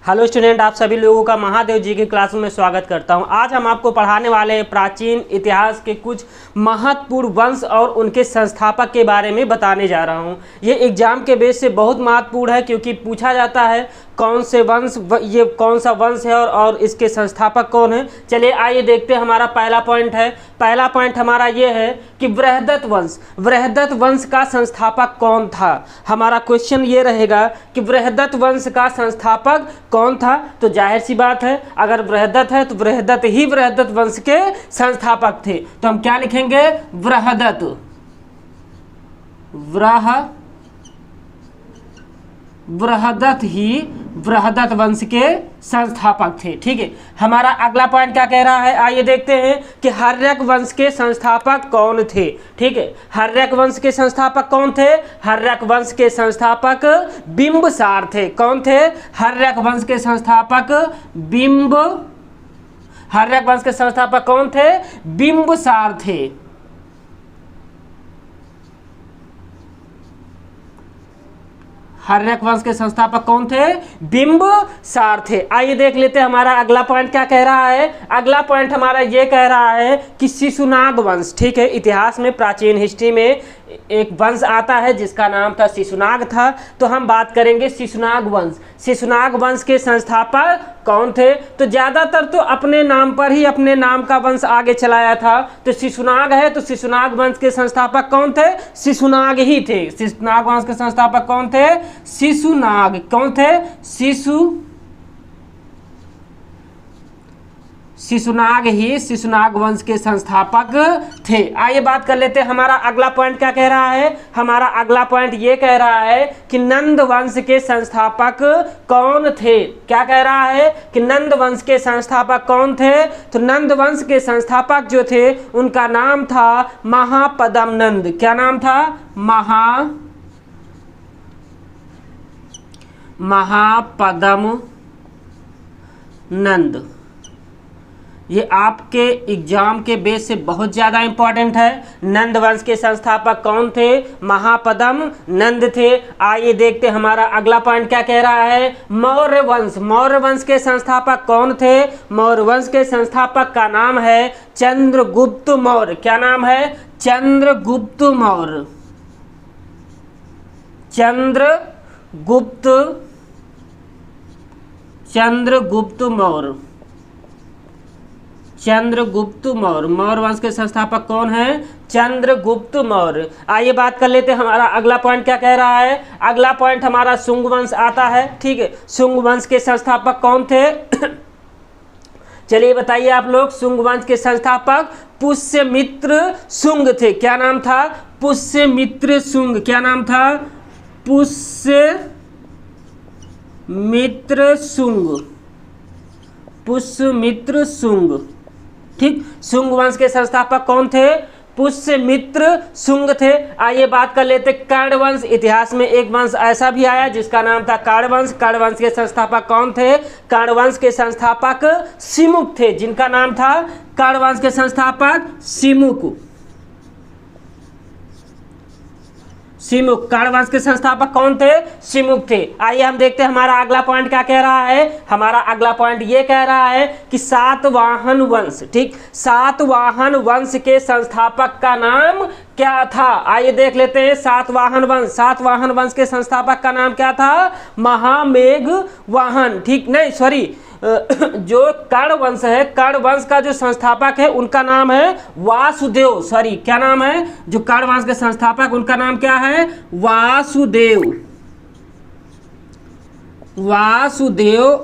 Hello student, आप सभी लोगों का महादेव जी की क्लास में स्वागत करता हूं। आज हम आपको पढ़ाने वाले हैं प्राचीन इतिहास के कुछ महत्वपूर्ण वंश और उनके संस्थापक के बारे में बताने जा रहा हूं। ये एग्जाम के बेस से बहुत महत्वपूर्ण है क्योंकि पूछा जाता है कौन से वंश, ये कौन सा वंश है और इसके संस्थापक कौन है। चलिए आइए देखते हैं। हमारा पहला पॉइंट हमारा ये है कि बृहदत्त वंश का संस्थापक कौन था। हमारा क्वेश्चन ये रहेगा कि बृहदत्त वंश का संस्थापक कौन था। तो जाहिर सी बात है, अगर बृहदत्त है तो बृहदत्त वंश के संस्थापक थे। तो हम क्या लिखेंगे? बृहदत्त वंश के संस्थापक थे। ठीक है, हमारा अगला पॉइंट क्या कह रहा है, आइए देखते हैं कि हर्यक वंश के संस्थापक कौन थे। ठीक है, हर्यक वंश के संस्थापक कौन थे? हर्यक वंश के संस्थापक बिंबसार थे। कौन थे? हर्यक वंश के संस्थापक हर्यक वंश के संस्थापक कौन थे? बिंबसार थे। हर्यक वंश के संस्थापक कौन थे? बिंबसार थे। आइए देख लेते हैं हमारा अगला पॉइंट क्या कह रहा है। अगला पॉइंट हमारा ये कह रहा है कि शिशुनाग वंश। ठीक है, इतिहास में प्राचीन हिस्ट्री में एक वंश आता है जिसका नाम था शिशुनाग था। तो हम बात करेंगे शिशुनाग वंश के संस्थापक कौन थे। तो ज्यादातर तो अपने नाम पर ही अपने नाम का वंश आगे चलाया था। तो शिशुनाग है तो शिशुनाग वंश के संस्थापक कौन थे? शिशुनाग ही थे। शिशुनाग वंश के संस्थापक कौन थे? शिशुनाग। कौन थे? शिशुनाग वंश के संस्थापक थे। आइए बात कर लेते हैं हमारा अगला पॉइंट क्या कह रहा है। हमारा अगला पॉइंट ये कह रहा है कि नंद वंश के संस्थापक कौन थे। क्या कह रहा है कि नंद वंश के संस्थापक कौन थे। तो नंद वंश के संस्थापक जो थे उनका नाम था महापद्म नंद। क्या नाम था? महापद्म नंद। ये आपके एग्जाम के बेस से बहुत ज़्यादा इंपॉर्टेंट है। नंद वंश के संस्थापक कौन थे? महापद्म नंद थे। आइए देखते हमारा अगला पॉइंट क्या कह रहा है। मौर्य वंश के संस्थापक कौन थे? मौर्य वंश के संस्थापक का नाम है चंद्रगुप्त मौर्य। क्या नाम है? चंद्रगुप्त मौर्य। मौर्य वंश के संस्थापक कौन है? चंद्रगुप्त मौर्य। आइए बात कर लेते हैं हमारा अगला पॉइंट क्या कह रहा है। अगला पॉइंट हमारा शुंग वंश आता है। ठीक है, शुंग वंश के संस्थापक कौन थे? चलिए बताइए आप लोग। शुंग वंश के संस्थापक पुष्यमित्र शुंग थे। क्या नाम था? पुष्यमित्र शुंग। क्या नाम था? पुष्यमित्र शुंग। ठीक, शुंग वंश के संस्थापक कौन थे? पुष्यमित्र शुंग थे। आइए बात कर लेते कर्ण वंश। इतिहास में एक वंश ऐसा भी आया जिसका नाम था कर्ण वंश। कर्ण वंश के संस्थापक कौन थे? कर्ण वंश के संस्थापक सिमुक थे, जिनका नाम था कर्ण वंश के संस्थापक सिमुक। कर्ण वंश के संस्थापक कौन थे? सिमुक थे। आइए हम देखते हैं हमारा अगला पॉइंट क्या कह रहा है। हमारा अगला पॉइंट ये कह रहा है कि सातवाहन वंश। ठीक, सातवाहन वंश के संस्थापक का नाम क्या था? आइए देख लेते हैं सातवाहन वंश के संस्थापक का नाम क्या था? महामेघवाहन। ठीक, नहीं सॉरी, जो कर्ण वंश है, कर्ण वंश का जो संस्थापक है उनका नाम है वासुदेव। सॉरी, क्या नाम है? जो कर्ण वंश के संस्थापक उनका नाम क्या है? वासुदेव।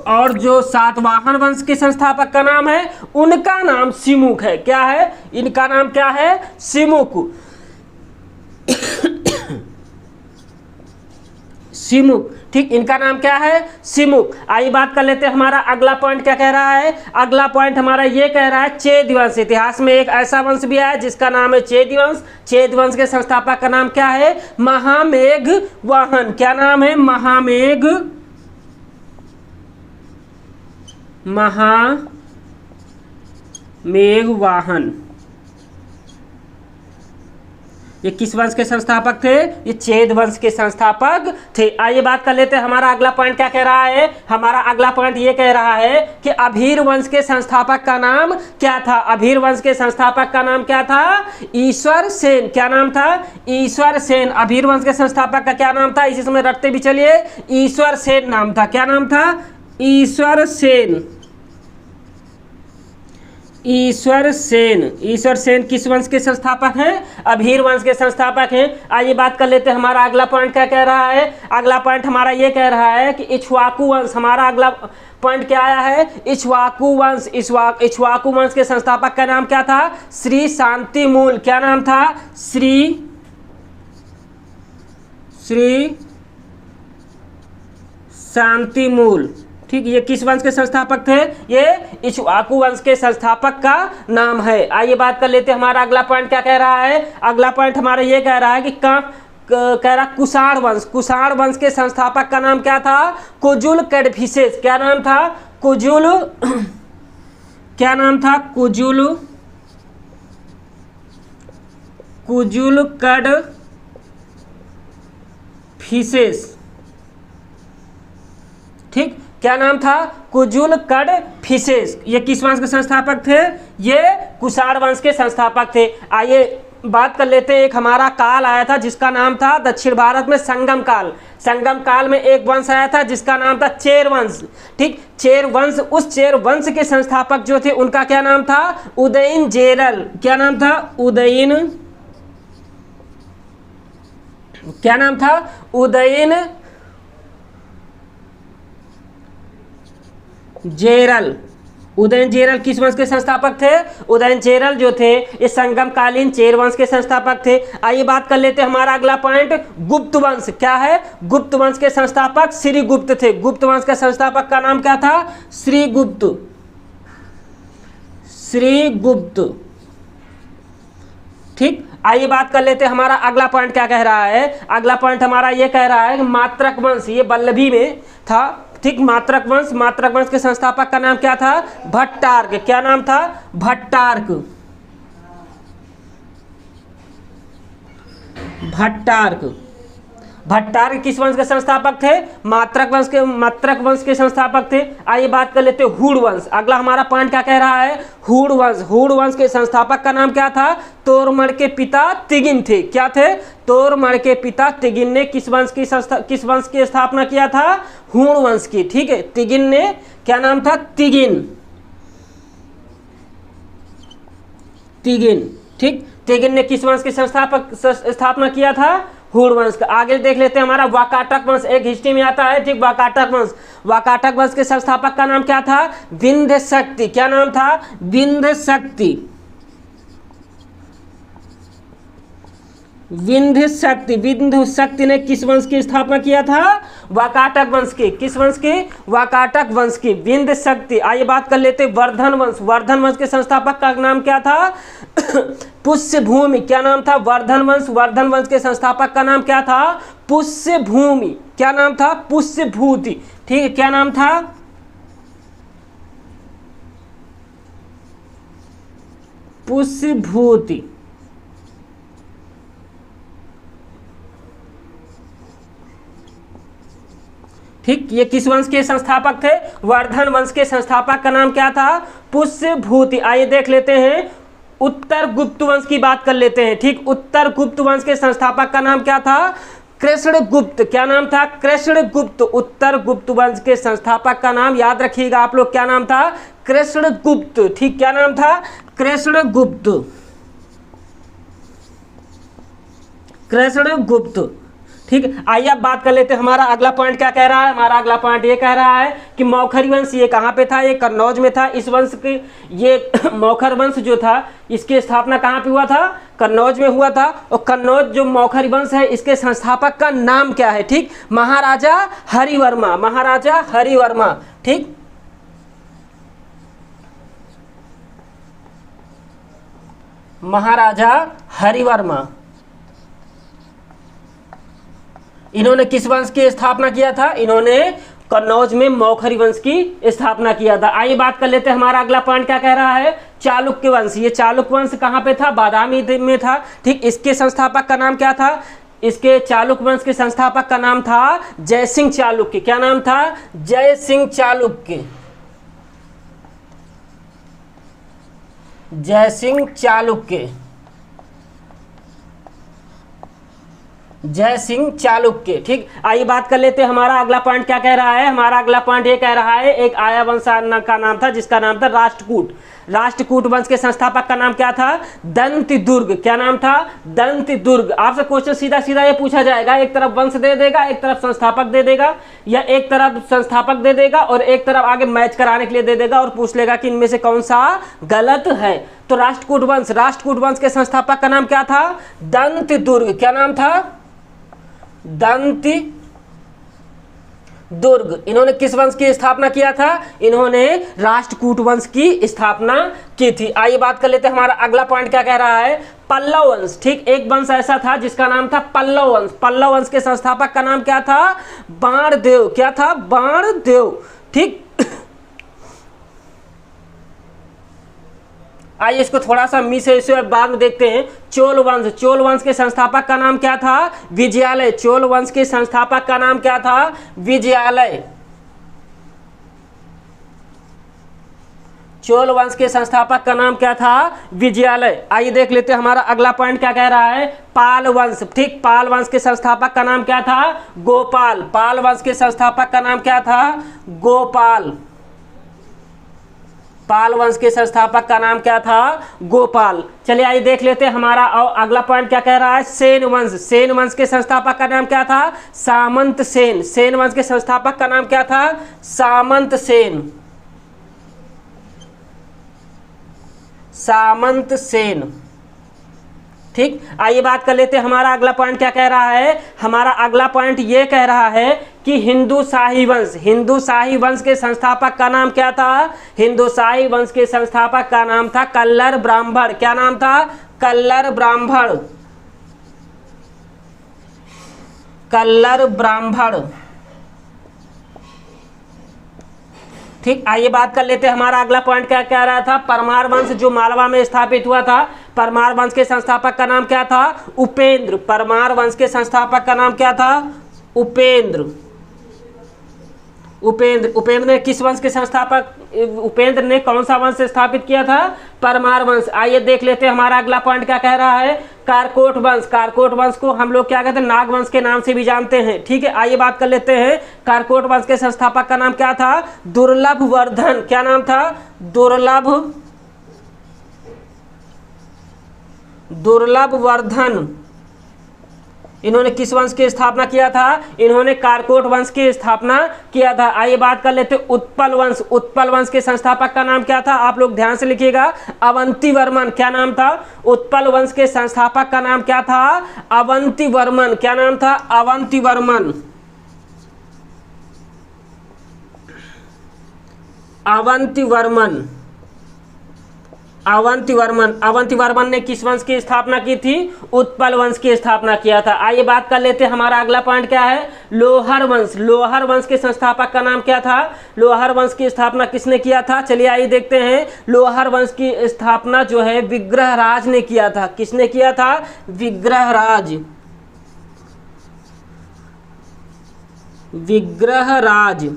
और जो सातवाहन वंश के संस्थापक का नाम है उनका नाम सिमुक है। क्या है? इनका नाम क्या है? सिमुक। ठीक, इनका नाम क्या है? सिमुक। आइए बात कर लेते हैं हमारा अगला पॉइंट क्या कह रहा है। अगला पॉइंट हमारा ये कह रहा है चेद वंश। इतिहास में एक ऐसा वंश भी आया जिसका नाम है चेद वंश। चेद वंश के संस्थापक का नाम क्या है? महामेघवाहन। क्या नाम है? महामेघवाहन। ये किस वंश के संस्थापक थे? ये चेद वंश के संस्थापक थे। आइए बात कर लेते हैं, हमारा अगला पॉइंट क्या कह रहा है? हमारा अगला पॉइंट ये कह रहा है कि अभीर वंश के संस्थापक का नाम क्या था? अभीर वंश के संस्थापक का नाम क्या था? ईश्वर सेन। क्या नाम था? ईश्वर सेन। अभीर वंश के संस्थापक का क्या नाम था? इसी समय रटते भी चलिए, ईश्वर सेन नाम था। क्या नाम था? ईश्वर सेन। ईश्वर सेन। ईश्वर सेन किस वंश के संस्थापक हैं? अभीर वंश के संस्थापक हैं। आइए बात कर लेते हैं, हमारा अगला पॉइंट क्या कह रहा है? अगला पॉइंट हमारा ये कह रहा है कि इक्ष्वाकु वंश। हमारा अगला पॉइंट क्या आया है? इक्ष्वाकु वंश। इक्ष्वाकु वंश के संस्थापक का नाम क्या था? श्री शांतिमूल। क्या नाम था? श्री शांतिमूल। ठीक, ये किस वंश के संस्थापक थे? ये इक्ष्वाकु वंश के संस्थापक का नाम है। आइए बात कर लेते हैं, हमारा अगला पॉइंट क्या कह रहा है? अगला पॉइंट हमारा ये कह रहा है कि कह रहा कुषाण वंश। कुषाण वंश के संस्थापक का नाम क्या था? कुजुल कैडफिसेस। क्या नाम था? क्या नाम था? कुजुल कैडफिसेस। ठीक, क्या नाम था? कुजुल कैडफिसेस। ये किस वंश के संस्थापक थे? ये कुषाण वंश के संस्थापक थे। आइए बात कर लेते हैं, एक हमारा काल आया था जिसका नाम था दक्षिण भारत में संगम काल। संगम काल में एक वंश आया था जिसका नाम था चेर वंश। ठीक, चेर वंश, उस चेर वंश के संस्थापक जो थे उनका क्या नाम था? उदयन जेरल। क्या नाम था? क्या नाम था? उदयन जेरल। उदयन जेरल किस वंश के संस्थापक थे? उदयन जेरल जो थे ये संगम कालीन चेर वंश के संस्थापक थे। आइए बात कर लेते हैं, हमारा अगला पॉइंट गुप्त वंश। क्या है? गुप्त वंश के संस्थापक श्रीगुप्त थे। गुप्त वंश के संस्थापक का नाम क्या था? श्रीगुप्त। ठीक, आइए बात कर लेते हैं, हमारा अगला पॉइंट क्या कह रहा है? अगला पॉइंट हमारा ये कह रहा है कि मात्रक वंश, ये वल्लभी में था। ठीक, मात्रक वंश के संस्थापक का नाम क्या था? भट्टार्क। क्या नाम था? भट्टार्क। भट्टार्क किस वंश के संस्थापक थे? मात्रक वंश के संस्थापक थे। आइए बात कर लेते हैं हुड़ वंश। अगला हमारा पॉइंट क्या कह रहा है? हुड़ वंश। हुड़ वंश के संस्थापक का नाम क्या था? तोरमल के पिता तिगिन थे। क्या थे? तोरमल के पिता तिगिन ने किस वंश की स्थापना किया था? हुड़ वंश की। ठीक है, तिगिन ने, क्या नाम था? तिगिन। ठीक, तिगिन ने किस वंश की स्थापना किया था? हुड़ वंश का। आगे देख लेते हैं, हमारा वाकाटक वंश एक हिस्ट्री में आता है। ठीक, वाकाटक वंश के संस्थापक का नाम क्या था? विंध्य शक्ति। क्या नाम था? विंध्य शक्ति ने किस वंश की स्थापना किया था? वाकाटक वंश की। किस वंश की? वाकाटक वंश की। विंध्य शक्ति। आइए बात कर लेते हैं वर्धन वंश के संस्थापक का नाम क्या था? पुष्यभूमि। क्या नाम था? वर्धन वंश के संस्थापक का नाम क्या था? पुष्यभूमि। क्या नाम था? पुष्यभूति। ठीक है, क्या नाम था? पुष्यभूति। ठीक, ये किस वंश के संस्थापक थे? वर्धन वंश के संस्थापक का नाम क्या था? पुष्यभूति। आइए देख लेते हैं, उत्तर गुप्त वंश की बात कर लेते हैं। ठीक, उत्तर गुप्त वंश के संस्थापक का नाम क्या था? कृष्णगुप्त। क्या नाम था? कृष्णगुप्त। उत्तर गुप्त वंश के संस्थापक का नाम याद रखिएगा आप लोग, क्या नाम था? कृष्णगुप्त। ठीक, क्या नाम था? कृष्णगुप्त। ठीक, आइए अब बात कर लेते हैं, हमारा अगला पॉइंट क्या कह रहा है? हमारा अगला पॉइंट ये कह रहा है कि मौखरी वंश ये कहाँ पे था? ये कन्नौज में था। इस वंश के, ये मौखर वंश जो था इसकी स्थापना कहाँ पे हुआ था? कन्नौज में हुआ था। और कन्नौज जो मौखरी वंश है इसके संस्थापक का नाम क्या है? ठीक, महाराजा हरिवर्मा। ठीक, महाराजा हरिवर्मा। इन्होंने किस वंश की स्थापना किया था? इन्होंने कन्नौज में मौखरी वंश की स्थापना किया था। आइए बात कर लेते हैं, हमारा अगला पॉइंट क्या कह रहा है, चालुक्य वंश। ये चालुक्य वंश कहाँ पे था, बादामी में था। ठीक, इसके संस्थापक का नाम क्या था, इसके चालुक्य वंश के संस्थापक का नाम था जय सिंह चालुक्य। क्या नाम था, जय सिंह चालुक्य। जय सिंह चालुक्य, जय सिंह चालुक्य। ठीक, आइए बात कर लेते हैं, हमारा अगला पॉइंट क्या कह रहा है, हमारा अगला पॉइंट ये कह रहा है एक आर्य वंश का नाम था जिसका नाम था राष्ट्रकूट। राष्ट्रकूट वंश के संस्थापक का नाम क्या था, दंतिदुर्ग। क्या नाम था, दंतिदुर्ग। आपसे क्वेश्चन सीधा सीधा ये पूछा जाएगा, एक तरफ वंश दे देगा, एक तरफ संस्थापक दे देगा, या एक तरफ संस्थापक दे देगा और एक तरफ आगे मैच कराने के लिए दे देगा और पूछ लेगा कि इनमें से कौन सा गलत है। तो राष्ट्रकूट वंश के संस्थापक का नाम क्या था, दंतिदुर्ग। क्या नाम था, दंति दुर्ग। इन्होंने किस वंश की स्थापना किया था, इन्होंने राष्ट्रकूट वंश की स्थापना की थी। आइए बात कर लेते हैं, हमारा अगला पॉइंट क्या कह रहा है, पल्लव वंश। ठीक, एक वंश ऐसा था जिसका नाम था पल्लव वंश। पल्लव वंश के संस्थापक का नाम क्या था, बाणदेव। क्या था, बाणदेव। ठीक, आइए इसको थोड़ा सा मिस है, इसे बाद में देखते हैं। चोल वंश के संस्थापक का नाम क्या था, विजयालय। चोल वंश के संस्थापक का नाम क्या था, विजयालय। चोल वंश के संस्थापक का नाम क्या था, विजयालय। आइए देख लेते हैं, हमारा अगला पॉइंट क्या कह रहा है, पाल वंश। ठीक, पाल वंश के संस्थापक का नाम क्या था, गोपाल। पाल वंश के संस्थापक का नाम क्या था, गोपाल। पाल वंश के संस्थापक का नाम क्या था, गोपाल। चलिए आइए देख लेते हैं, हमारा अगला पॉइंट क्या कह रहा है, सेन वंश। सेन वंश के संस्थापक का नाम क्या था, सामंत सेन। सेन वंश के संस्थापक का नाम क्या था, सामंत सेन। सामंत सेन। ठीक, आइए बात कर लेते हैं, हमारा अगला पॉइंट क्या कह रहा है, हमारा अगला पॉइंट ये कह रहा है कि हिंदू शाही वंश। हिंदू शाही वंश के संस्थापक का नाम क्या था, हिंदू शाही वंश के संस्थापक का नाम था कल्लर ब्राह्मण। क्या नाम था, कल्लर ब्राह्मण। कल्लर ब्राह्मण। ठीक, आइए बात कर लेते हैं, हमारा अगला पॉइंट क्या कह रहा था, परमार वंश जो मालवा में स्थापित हुआ था। परमार वंश के संस्थापक का नाम क्या था, उपेंद्र। परमार वंश के संस्थापक का नाम क्या था, उपेंद्र। उपेंद्र ने किस वंश के संस्थापक, उपेंद्र ने कौन सा वंश स्थापित किया था, परमार वंश। आइए देख लेते हैं, हमारा अगला पॉइंट क्या कह रहा है, कारकोट वंश। कारकोट वंश को हम लोग क्या कहते हैं, नाग वंश के नाम से भी जानते हैं। ठीक है, आइए बात कर लेते हैं, कारकोट वंश के संस्थापक का नाम क्या था, दुर्लभ वर्धन। क्या नाम था, दुर्लभ वर्धन। इन्होंने किस वंश की स्थापना किया था, इन्होंने कारकोट वंश की स्थापना किया था। आइए बात कर लेते हैं, उत्पल वंश। उत्पल वंश के संस्थापक का नाम क्या था, आप लोग ध्यान से लिखिएगा, अवंती वर्मन। क्या नाम था, उत्पल वंश के संस्थापक का नाम क्या था, अवंती वर्मन। क्या नाम था, अवंती वर्मन। अवंती वर्मन। अवंती वर्मन ने किस वंश की स्थापना की थी, उत्पल वंश की स्थापना किया था। आइए बात कर लेते हैं, हमारा अगला पॉइंट क्या है, लोहर वंश। लोहर वंश के संस्थापक का नाम क्या था, लोहर वंश की स्थापना किसने किया था, चलिए आइए देखते हैं। लोहर वंश की स्थापना जो है विग्रहराज ने किया था। किसने किया था, विग्रहराज। विग्रहराज।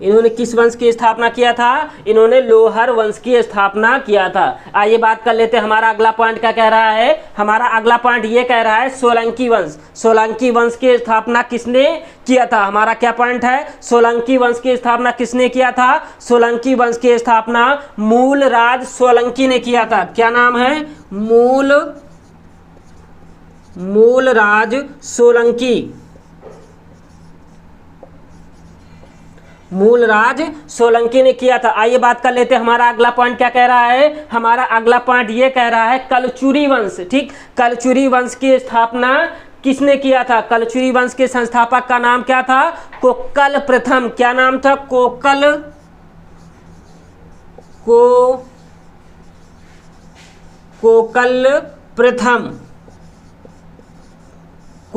इन्होंने किस वंश की स्थापना किया था, इन्होंने लोहर वंश की स्थापना किया था। आइए बात कर लेते हैं, हमारा अगला पॉइंट क्या कह रहा है, हमारा अगला पॉइंट ये कह रहा है सोलंकी वंश। सोलंकी वंश की स्थापना किसने किया था, हमारा क्या पॉइंट है, सोलंकी वंश की स्थापना किसने किया था, सोलंकी वंश की स्थापना मूलराज सोलंकी ने किया था। क्या नाम है, मूलराज सोलंकी। मूलराज सोलंकी ने किया था। आइए बात कर लेते हैं, हमारा अगला पॉइंट क्या कह रहा है, हमारा अगला पॉइंट ये कह रहा है कलचुरी वंश। ठीक, कलचुरी वंश की स्थापना किसने किया था, कलचुरी वंश के संस्थापक का नाम क्या था, कोक्कल प्रथम। क्या नाम था, कोक्कल प्रथम।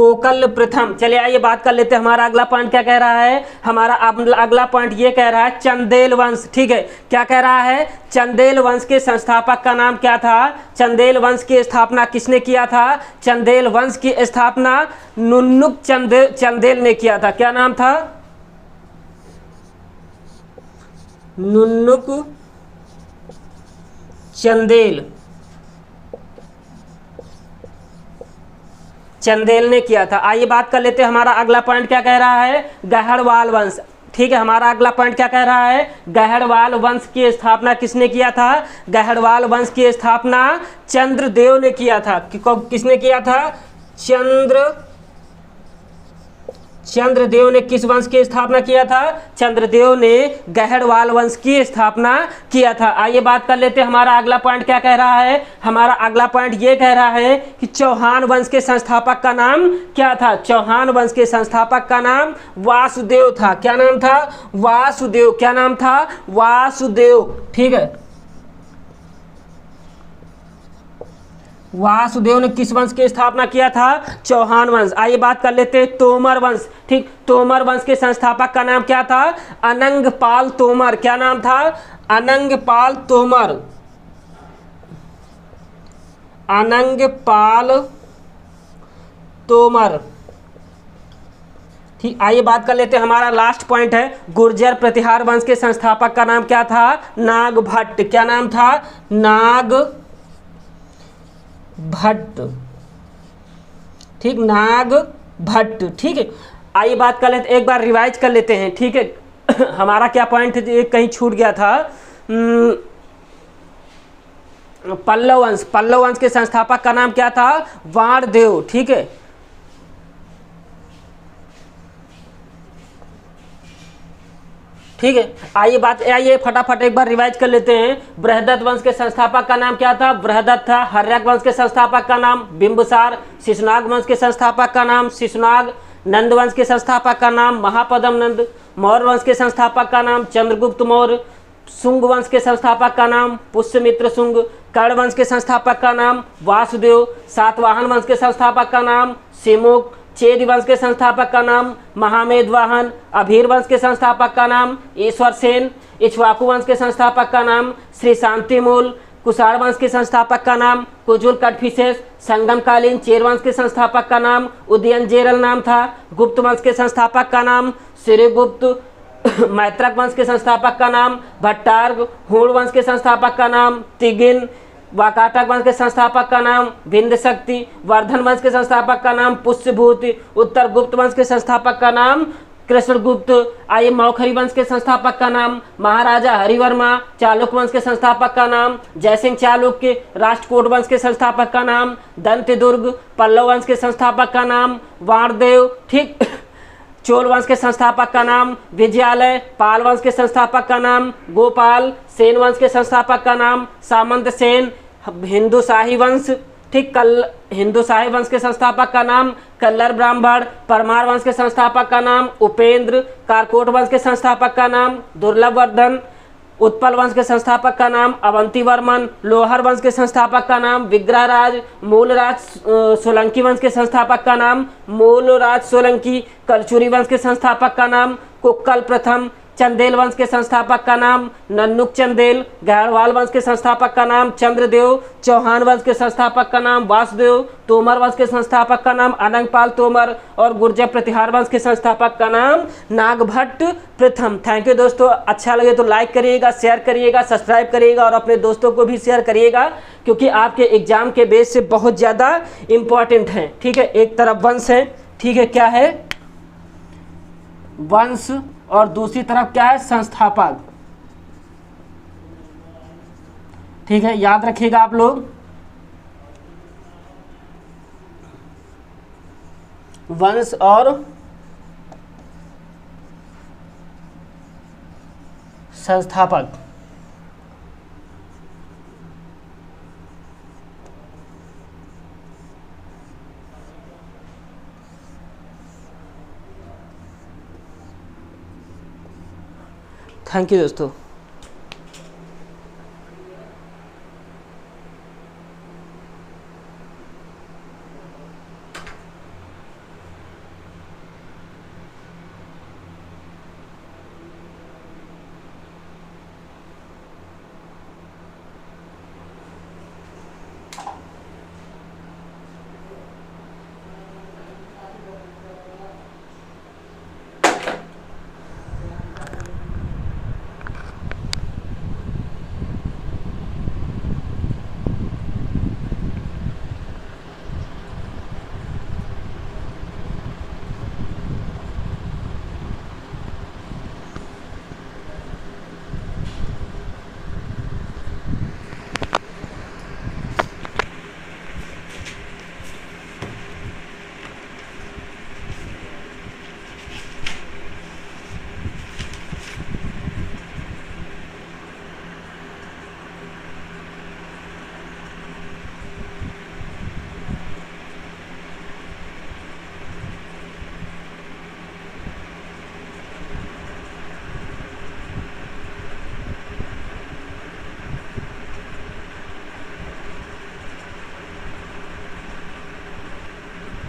कोकल प्रथम। चलिए आइए बात कर लेते हैं, हमारा अगला पॉइंट क्या कह रहा है। हमारा अगला पॉइंट ये कह रहा है चंदेल वंश। ठीक है, क्या कह रहा है, चंदेल वंश के संस्थापक का नाम क्या था। चंदेल वंश की स्थापना किसने किया था। चंदेल वंश की स्थापना नुन्नुक चंदेल ने किया था। क्या नाम था, नुन्नुक चंदेल ने किया था। आइए बात कर लेते हैं, हमारा अगला पॉइंट क्या कह रहा है, गहड़वाल वंश। ठीक है, हमारा अगला पॉइंट क्या कह रहा है, गहड़वाल वंश की स्थापना किसने किया था। गहड़वाल वंश की स्थापना चंद्रदेव ने किया था। किसने किया था, चंद्रदेव ने किस वंश की स्थापना किया था। चंद्रदेव ने गहड़वाल वंश की स्थापना किया था। आइए बात कर लेते हैं, हमारा अगला पॉइंट क्या कह रहा है। हमारा अगला पॉइंट ये कह रहा है कि चौहान वंश के संस्थापक का नाम क्या था। चौहान वंश के संस्थापक का नाम वासुदेव था। क्या नाम था, वासुदेव। क्या नाम था, वासुदेव। ठीक है, वासुदेव ने किस वंश की स्थापना किया था, चौहान वंश। आइए बात कर लेते हैं तोमर वंश। ठीक, तोमर वंश के संस्थापक का नाम क्या था, अनंगपाल तोमर। क्या नाम था, अनंगपाल तोमर। अनंगपाल तोमर। ठीक, आइए बात कर लेते हैं, हमारा लास्ट पॉइंट है गुर्जर प्रतिहार वंश के संस्थापक का नाम क्या था, नागभट्ट। क्या नाम था, नागभट्ट। ठीक, नागभट्ट। ठीक है, आइए बात कर लेते, एक बार रिवाइज कर लेते हैं। ठीक है, हमारा क्या पॉइंट कहीं छूट गया था, पल्लव वंश। पल्लव वंश के संस्थापक का नाम क्या था, वाणदेव। ठीक है, ठीक है, आइए फटाफट एक बार रिवाइज कर लेते हैं। बृहदत्त वंश के संस्थापक का नाम क्या था, बृहदत्त था। हर्यक वंश के संस्थापक का नाम बिंबिसार। शिशुनाग वंश के संस्थापक का नाम शिशुनाग। नंद वंश के संस्थापक का नाम महापद्म नंद। मौर्य वंश के संस्थापक का नाम चंद्रगुप्त मौर्य। शुंग वंश के संस्थापक का नाम पुष्यमित्र शुंग। कर्ण वंश के संस्थापक का नाम वासुदेव। सातवाहन वंश के संस्थापक का नाम सिमुक। चेद वंश के संस्थापक का नाम महामेधवाहन। अभीर वंश के संस्थापक का नाम ईश्वर सेन। इक्ष्वाकु वंश के संस्थापक का नाम श्री शांतिमूल। कुषाण वंश के संस्थापक का नाम कुजुल कटफिसेस। संगमकालीन चेर वंश के संस्थापक का नाम उदयनजेरल नाम था। गुप्त वंश के संस्थापक का नाम श्रीगुप्त। मैत्रक वंश के संस्थापक का नाम भट्टार्क। हूण वंश के संस्थापक का नाम तिगिन। वाकाटक वंश के संस्थापक का नाम विंध्य शक्ति। वर्धन वंश के संस्थापक का नाम पुष्यभूति। उत्तर गुप्त वंश के संस्थापक का नाम कृष्णगुप्त। आइए मौखरी वंश के संस्थापक का नाम महाराजा हरिवर्मा। चालुक्य वंश के संस्थापक का नाम जयसिंह चालुक्य। राष्ट्रकूट वंश के संस्थापक का नाम दंतदुर्ग। पल्लव वंश के संस्थापक का नाम वाणदेव। ठीक, चोल वंश के संस्थापक का नाम विजयालय। पाल वंश के संस्थापक का नाम गोपाल। सेन वंश के संस्थापक का नाम सामंत सेन। हिंदू शाही वंश। ठीक, हिंदू शाही वंश के संस्थापक का नाम कल्लर ब्राह्मण। परमार वंश के संस्थापक का नाम उपेंद्र। कारकोट वंश के संस्थापक का नाम दुर्लभ वर्धन। उत्पल वंश के संस्थापक का नाम अवंती वर्मन। लोहर वंश के संस्थापक का नाम विग्रहराज। मूलराज सोलंकी वंश के संस्थापक का नाम मूलराज सोलंकी। कलचुरी वंश के संस्थापक का नाम कुक्कल प्रथम। चंदेल वंश के संस्थापक का नाम नन्नुक चंदेल। गहड़वाल वंश के संस्थापक का नाम चंद्रदेव। चौहान वंश के संस्थापक का नाम वासुदेव। तोमर वंश के संस्थापक का नाम अनंगपाल तोमर। और गुर्जर प्रतिहार वंश के संस्थापक का नाम नागभट्ट प्रथम। थैंक यू दोस्तों, अच्छा लगे तो लाइक करिएगा, शेयर करिएगा, सब्सक्राइब करिएगा और अपने दोस्तों को भी शेयर करिएगा, क्योंकि आपके एग्जाम के बेस से बहुत ज़्यादा इम्पॉर्टेंट हैं। ठीक है, एक तरफ वंश है, ठीक है, क्या है वंश, और दूसरी तरफ क्या है संस्थापक। ठीक है, याद रखिएगा आप लोग, वंश और संस्थापक। थैंक यू दोस्तों।